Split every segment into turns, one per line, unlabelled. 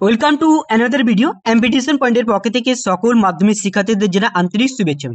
Welcome to another video. Competition পয়েন্টের পক্ষ থেকে সকল মাধ্যমিক শিক্ষার্থীদের জন্য আন্তরিক শুভেচ্ছা।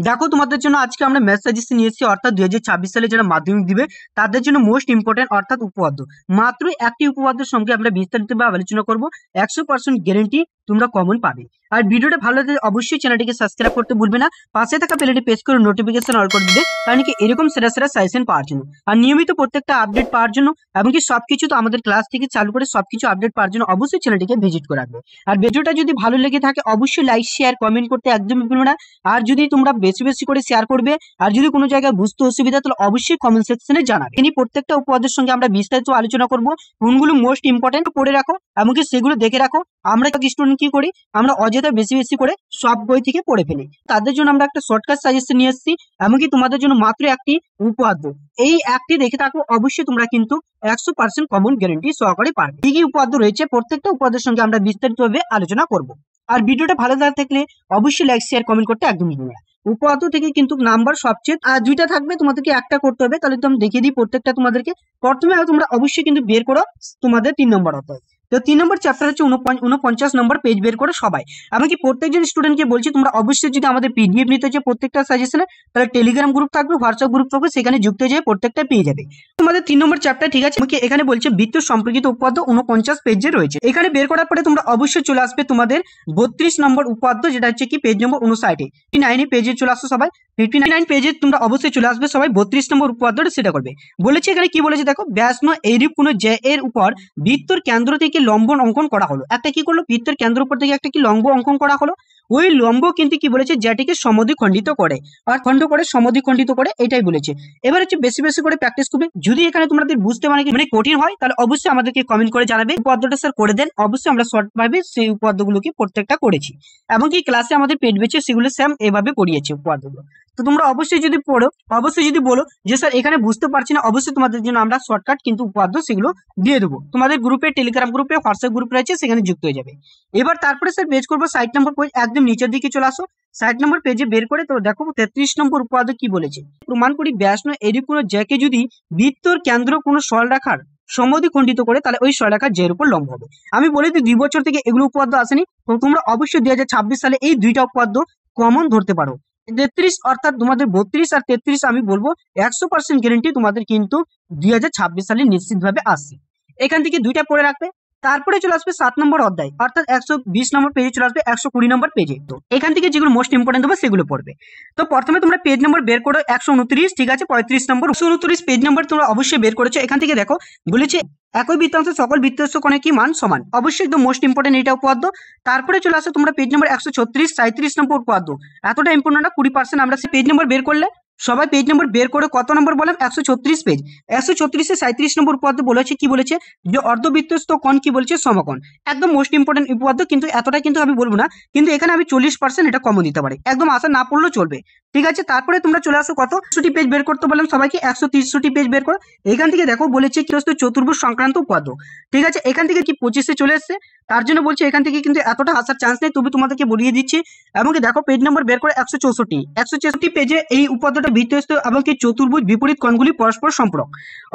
দেখো, তোমাদের জন্য আজকে আমরা ম্যাথ সাজেশন নিয়ে এসেছি, অর্থাৎ 2026 সালে যারা মাধ্যমিক দিবে তাদের জন্য মোস্ট ইম্পর্টেন্ট অর্থাৎ উপপাদ্য। মাত্র একটি উপপাদ্যের সঙ্গে আমরা বিস্তারিতভাবে আলোচনা করব। 100% গ্যারেন্টি তোমরা কমন পাবে। আর ভিডিওটা ভালো লাগলে অবশ্যই চ্যানেলটিকে সাবস্ক্রাইব করতে ভুলবে না, পাশে থাকা বেলটি প্রেস করে নোটিফিকেশন অল করে দিবে, কারণ কি এরকম সেরা সাজেশন পাওয়ার জন্য আর নিয়মিত প্রত্যেকটা আপডেট পাওয়ার জন্য এবং কি সবকিছু তো আমাদের ক্লাস থেকে চালু করে সবকিছু আপডেট পাওয়ার জন্য অবশ্যই চ্যানেলটিকে ভিজিট করে রাখবে। আর ভিডিওটা যদি ভালো লেগে থাকে অবশ্যই লাইক শেয়ার কমেন্ট করতে একদমই ভুলবে না। আর যদি তোমরা বেশি বেশি করে শেয়ার করবে আর যদি কোনো জায়গায় বুঝতে অসুবিধা তাহলে অবশ্যই কমেন্ট সেকশনে জানাবে। এই প্রত্যেকটা উপপাদ্যের সঙ্গে আমরা বিস্তারিত আলোচনা করব, কোনগুলো মোস্ট ইম্পর্টেন্ট পড়ে রাখো এমনকি সেগুলো দেখে রাখো। আমরা স্টুডেন্ট কি করি, আমরা অযথা বেশি বেশি করে সব বই থেকে পড়ে ফেলি। তাদের জন্য আমরা একটা শর্টকাট সাজেশন নিয়ে এসেছি, এমনকি তোমাদের জন্য মাত্র একটি উপপাদ্য। এই একটি দেখে থাকো অবশ্যই তোমরা কিন্তু 100% কমন গ্যারেন্টি সহকারে পারবে। কি কি উপাদ্য রয়েছে প্রত্যেকটা উপাদ্যের সঙ্গে আমরা বিস্তারিতভাবে আলোচনা করব। আর ভিডিওটা ভালো লাগা থাকলে অবশ্যই লাইক শেয়ার কমেন্ট করতে একদম ভুলবে না। উপাদ্য থেকে কিন্তু নাম্বার সবচেয়ে দুইটা থাকবে, তোমাদেরকে একটা করতে হবে। তাহলে তো আমি দেখিয়ে দিই প্রত্যেকটা তোমাদেরকে। প্রথমে তোমরা অবশ্যই কিন্তু বের করো তোমাদের 3 নম্বর হতে হবে। তো 3 নম্বর চ্যাপ্টার হচ্ছে 49 নম্বর পেজ বের করে সবাই। আমি কি প্রত্যেকজন স্টুডেন্টকে বলছি তোমরা অবশ্যই যদি আমাদের পিডিএফ নিতে চাই প্রত্যেকটা সাজেশনে, তাহলে টেলিগ্রাম গ্রুপ থাকবে, হোয়াটসঅ্যাপ গ্রুপ থাকবে, সেখানে যুক্ত হয়ে প্রত্যেকটা পেয়ে যাবে তোমাদের 3 নম্বর চ্যাপ্টার। ঠিক আছে, আমাকে এখানে বলছে বৃত্ত সম্পর্কিত উপাদ্য 49 পেজে রয়েছে। এখানে বের করার পরে তোমরা অবশ্যই চলে আসবে তোমাদের 32 নম্বর উপাদ্য, যেটা হচ্ছে কি পেজ নম্বর 59। 59 পেজে চলে আসো সবাই। 59 পেজে তোমরা অবশ্যই চলে আসবে সবাই। 32 নম্বর উপাদ্যটা সেটা করবে। বলেছে এখানে কি বলেছে দেখো, ব্যাস এইরূপ কোনো যে এর উপর বৃত্তর কেন্দ্র থেকে লম্ব অঙ্কন করা হলো। একটা কি করলো, বৃত্তের কেন্দ্র উপর থেকে একটা কি লম্ব অঙ্কন করা হলো। ওই লম্ব কিন্তু কি বলেছে, যেটিকে সমদ্বিখণ্ডিত করে আর খণ্ড করে সমদ্বিখণ্ডিত করে, এটাই বলেছে। এবার হচ্ছে বেশি বেশি করে প্র্যাকটিস করবে। যদি এখানে তোমাদের বুঝতে মানে কঠিন হয় তাহলে অবশ্যই আমাদেরকে কমেন্ট করে জানাবে, উপপাদ্যটা স্যার করে দেন। অবশ্যই আমরা শর্ট ভাবে সেই উপপাদ্যগুলোকে প্রত্যেকটা করেছি এবং কি ক্লাসে আমাদের পেড বেচে সেগুলো স্যাম এভাবে করিয়েছে উপপাদ্যগুলো। তো তোমরা অবশ্যই যদি পড়ো, অবশ্যই যদি বলো যে স্যার এখানে বুঝতে পারছি না, অবশ্যই তোমাদের জন্য আমরা শর্টকাট কিন্তু উপপাদ্য সেগুলো দিয়ে দেবো। তোমাদের গ্রুপে, টেলিগ্রাম গ্রুপে, হোয়াটসঅ্যাপ গ্রুপ রয়েছে, সেখানে যুক্ত হয়ে যাবে। এবার তারপরে স্যার বের করবো 60 নম্বর পেজ, একদম নিচের দিকে চলে আসো। 60 নম্বর পেজে বের করে তো দেখো 33 নম্বর উপপাদ্য কি বলেছে, প্রমাণ করি ব্যাস এরূপ কোনো জ্যাকে যদি বৃত্তর কেন্দ্র কোনো সরলরেখার সমদ্বিখণ্ডিত করে তাহলে ওই সরলরেখা জের উপর লম্ব হবে। আমি বলি যে 2 বছর থেকে এগুলো উপপাদ্য আসেনি, তো তোমরা অবশ্যই 2026 সালে এই দুইটা উপপাদ্য কমন ধরতে পারো। 33 অর্থাৎ তোমাদের 32 আর 33 আমি বলবো 100% গ্যারেন্টি তোমাদের কিন্তু 2026 সালে নিশ্চিতভাবে আসছে। এখান থেকে দুইটা পড়ে রাখবে। তারপরে চলে আসবে 7 নম্বর অধ্যায়, অর্থাৎ 120 নম্বর পেজে চলে আসবে 120 নম্বর পেজে। তো এখান থেকে যেগুলো মোস্ট ইম্পর্টেন্ট হবে সেগুলো পড়বে। তো প্রথমে তোমরা পেজ নম্বর বের করো 129, ঠিক আছে। 35 নম্বর 129 পেজ নম্বর তোমরা অবশ্যই বের করেছো। এখান থেকে দেখো বলেছে একই বৃত্তাংশ সকল বৃত্তাংশ কোণের কি মান সমান। অবশ্যই একদম মোস্ট ইম্পর্টেন্ট এটা উপপাদ্য। তারপরে চলে আসো তোমরা পেজ নম্বর 136, 37 নম্বর উপপাদ্য। এতটা ইম্পর্টেন্ট না, 20% আমরা পেজ নম্বর বের করলে সবাই পেজ নম্বর বের করে কত নম্বর বললাম, 136 পেজ। 136 37 নম্বর উপপাদ্য বলেছে কি বলেছে, যে অর্ধবৃত্তস্থ কোণ কি বলছে, সমকোণ। একদম মোস্ট ইম্পর্টেন্ট উপপাদ্য, কিন্তু এতটা কিন্তু আমি বলবো না, কিন্তু এখানে আমি 40% এটা কমন দিতে পারি, একদম আশা না পড়লেও চলবে। ঠিক আছে, তারপরে তোমরা চলে আসো কত 160 পেজ বের করতে বললাম সবাইকে, 163 পেজ বের করো। এখান থেকে দেখো বলেছে কি চতুর্ভুজ সংক্রান্ত উপপাদ্য। ঠিক আছে, এখান থেকে কি 25-এ চলে এসছে, তার জন্য বলছে এখান থেকে কিন্তু এতটা আসার চান্স নেই, তবে তোমাদেরকে বলিয়ে দিচ্ছি। এবং দেখো পেজ নম্বর বের করে 164 পেজে এই উপপাদ্যটা বৃত্তস্থ এবং কি চতুর্ভুজ বিপরীত কোণগুলি পরস্পর সম্পর্ক।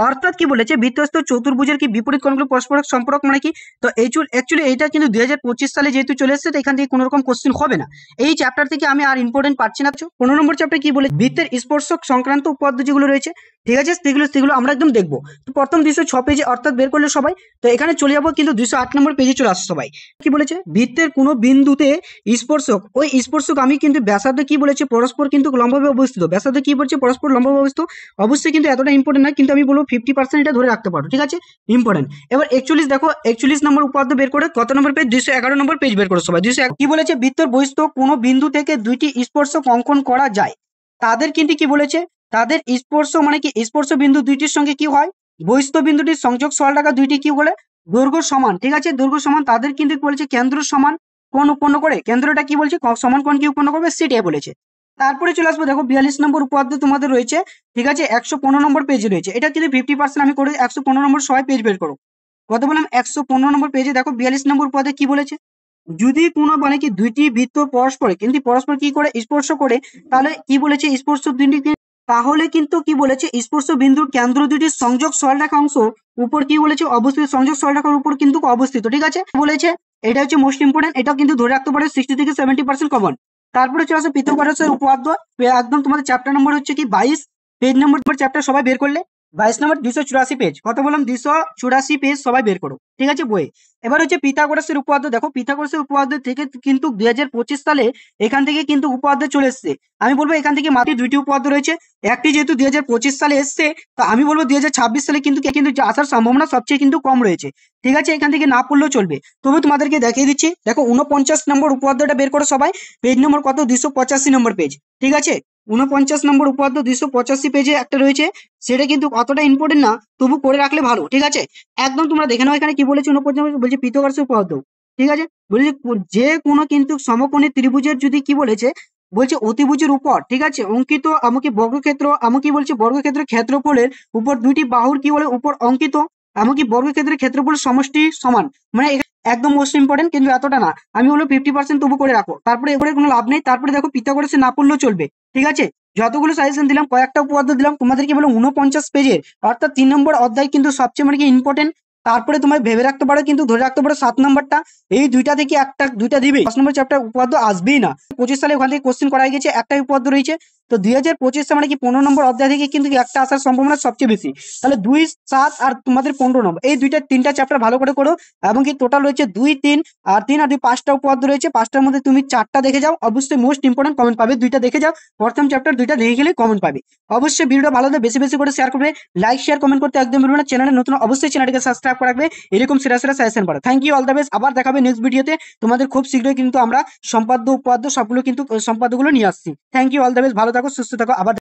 অর্থাৎ কি বলেছে, বৃত্তস্থ চতুর্ভুজের কি বিপরীত কোণগুলি পরস্পর সম্পর্ক মানে কি। তো অ্যাকচুয়ালি এইটা কিন্তু 2025 সালে যেহেতু চলে এসেছে, তো এখান থেকে কোনো রকম কোশ্চেন হবে না। এই চ্যাপ্টার থেকে আমি আর ইম্পর্টেন্ট পাচ্ছি না। 15 নম্বর চ্যাপ্টার কি বলে, বৃত্তের স্পর্শক সংক্রান্ত উপপাদ্য যেগুলো রয়েছে, ঠিক আছে, সেগুলো আমরা একদম দেখবো। তো প্রথম 206 পেজে অর্থাৎ বের করলে সবাই। তো এখানে চলে যাবো কিন্তু 208 নম্বর পেজে চলে আসছে সবাই। কি বলেছে, বৃত্তের কোনো বিন্দুতে স্পর্শক, ওই স্পর্শক আমি কিন্তু ব্যাসার্ধ কি বলেছে পরস্পর কিন্তু লম্বভাবে অবস্থিত। ব্যাসার্ধ কি বলছে, পরস্পর লম্বভাবে অবস্থিত। অবশ্যই কিন্তু এতটা ইম্পর্টেন্ট না, কিন্তু আমি বলবো 50% এটা ধরে রাখতে পারো। ঠিক আছে, ইম্পর্টেন্ট। এবার 41 দেখো, 41 নম্বর উপপাদ্য বের করে কত নম্বর পেজ, 211 নম্বর পেজ বের করো সবাই। 201 কি বলেছে, বৃত্তের বহিস্থ কোনো বিন্দু থেকে দুইটি স্পর্শক অঙ্কন করা যায়। তাদের কিন্তু কি বলেছে, তাদের স্পর্শ মানে কি, স্পর্শ বিন্দু দুইটির সঙ্গে কি হয়, বহিস্থ বিন্দুটির সংযোগ সরলরেখা দুইটি কি বলে, দৈর্ঘ্য সমান। ঠিক আছে, দৈর্ঘ্য সমান। তাদের কিন্তু বলেছে কেন্দ্র সমান কোণ উৎপন্ন করে, কেন্দ্রটা কি বলছে সমান কোণ কি উৎপন্ন করবে সেটাই বলেছে। তারপরে চলে আসবো দেখো 42 নম্বর উপপাদ্য তোমাদের রয়েছে। ঠিক আছে, 115 নম্বর পেজে রয়েছে। এটা কিন্তু 50% আমি করে 115 নম্বর সবাই পেজ বের করো। কত বললাম, 115 নম্বর পেজে দেখো 42 নম্বর উপপাদ্য কি বলেছে, যদি কোনো মানে কি দুইটি বৃত্ত পরস্পর কিন্তু পরস্পর কি করে স্পর্শ করে, তাহলে কি বলেছে স্পর্শ বিন্দু, তাহলে কিন্তু কি বলেছে স্পর্শ বিন্দুর কেন্দ্র দুটির সংযোগ সরলরেখা অংশ উপর কি বলেছে অবস্থিত, সংযোগ সরলরেখার উপর কিন্তু অবস্থিত। ঠিক আছে, বলেছে এটা হচ্ছে মোস্ট ইম্পর্টেন্ট, এটাও কিন্তু ধরে রাখতে পারো 60 থেকে 70% কমন। তারপরে চলে আসো পিথাগোরাসের উপপাদ্য, একদম তোমাদের চ্যাপ্টার নম্বর হচ্ছে কি 22, পেজ নম্বর চ্যাপ্টার সবাই বের করলে 22 নম্বর 284 পেজ, কত বললাম 284 পেজ সবাই বের করো, ঠিক আছে বই। এবার হচ্ছে পিথাগোরাসের উপপাদ্য, দেখো পিথাগোরাসের উপপাদ্য থেকে কিন্তু 2025 সালে এখান থেকে কিন্তু উপপাদ্য চলে এসছে। আমি বলবো এখান থেকে মাত্র 2টি উপপাদ্য রয়েছে, একটি যেহেতু 2025 সালে এসছে, তো আমি বলবো 2026 সালে কিন্তু আসার সম্ভাবনা সবচেয়ে কিন্তু কম রয়েছে, ঠিক আছে, এখান থেকে না পড়লেও চলবে। তবু তোমাদেরকে দেখিয়ে দিচ্ছি, দেখো 49 নম্বর উপপাদ্যটা বের করো সবাই, পেজ নম্বর কত 285 নম্বর পেজ, ঠিক আছে, 49 নম্বর উপপাদ্য 285 পেজে একটা রয়েছে, সেটা কিন্তু অতটা ইম্পর্টেন্ট না, তবু করে রাখলে ভালো, ঠিক আছে। একদম তোমরা দেখে নাও এখানে কি বলেছে 49, বলছে পিথাগোরাসের উপপাদ্য, ঠিক আছে, বলছে যে কোনো কিন্তু সমকোণী ত্রিভুজের যদি কি বলেছে, বলছে অতিভুজের উপর, ঠিক আছে, অঙ্কিত আমাকে বর্গক্ষেত্র, আমাকে বলছে বর্গক্ষেত্রের ক্ষেত্রফলের উপর দুইটি বাহুর কি বলে উপর অঙ্কিত এমনকি বর্গক্ষেত্রের ক্ষেত্রফল সমষ্টি সমান, মানে একদম মোস্ট ইম্পর্টেন্ট, কিন্তু এতটা না, আমি বলবো 50% তবু করে রাখো, তারপরে এবারে কোনো লাভ নেই। তারপরে দেখো পিথাগোরাসে না পড়লেও চলবে, ঠিক আছে, যতগুলো সাজেশন দিলাম কয়েকটা উপপাদ্য দিলাম তোমাদেরকে, বলো 49 পেজের অর্থাৎ 3 নম্বর অধ্যায় কিন্তু সবচেয়ে মানে কি ইম্পর্টেন্ট। তারপরে তোমায় ভেবে রাখতে পারো কিন্তু ধরে রাখতে পারো 7 নম্বরটা, এই দুইটা থেকে একটা দুইটা দিবে, 10 নম্বর চ্যাপ্টার উপপাদ্য আসবেই না। 25 সালে ওখান থেকে কোশ্চেন করা গেছে, একটাই উপপাদ্য রয়েছে, তো 2025 মানে কি 15 নম্বর অধ্যায় থেকে কিন্তু একটা আসার সম্ভাবনা সবচেয়ে বেশি। তাহলে 2, 7 আর তোমাদের 15 নম্বর, এই তিনটা চ্যাপ্টার ভালো করে করো, এবং কি টোটাল রয়েছে 2, 3 আর 3 আর 2 5টা উপপাদ্য রয়েছে, 5টার মধ্যে তুমি 4টা দেখে যাও, অবশ্যই মোস্ট ইম্পর্টেন্ট কমেন্ট পাবে, 2টা দেখে যাও, প্রথম চ্যাপ্টার 2টা দেখে গেলে কমেন্ট পাবে। অবশ্যই ভিডিওটা ভালো লাগে বেশি বেশি করে শেয়ার করবে, লাইক শেয়ার কমেন্ট করতে একদম ভুলবে না, চ্যানেলে নতুন অবশ্যই চ্যানেলটিকে সাবস্ক্রাইব করে রাখবে এরকম সেরা সেরা সাজেশন পড়া। Thank you, all the best, আবার দেখাবে নেক্সট ভিডিওতে তোমাদের, খুব শীঘ্রই কিন্তু আমরা সম্পাদ্য উপপাদ্য সবগুলো কিন্তু সম্পাদ্যগুলো নিয়ে আসছি। Thank you, all the best, ভালো থাকো সুস্থ থাকো, আবার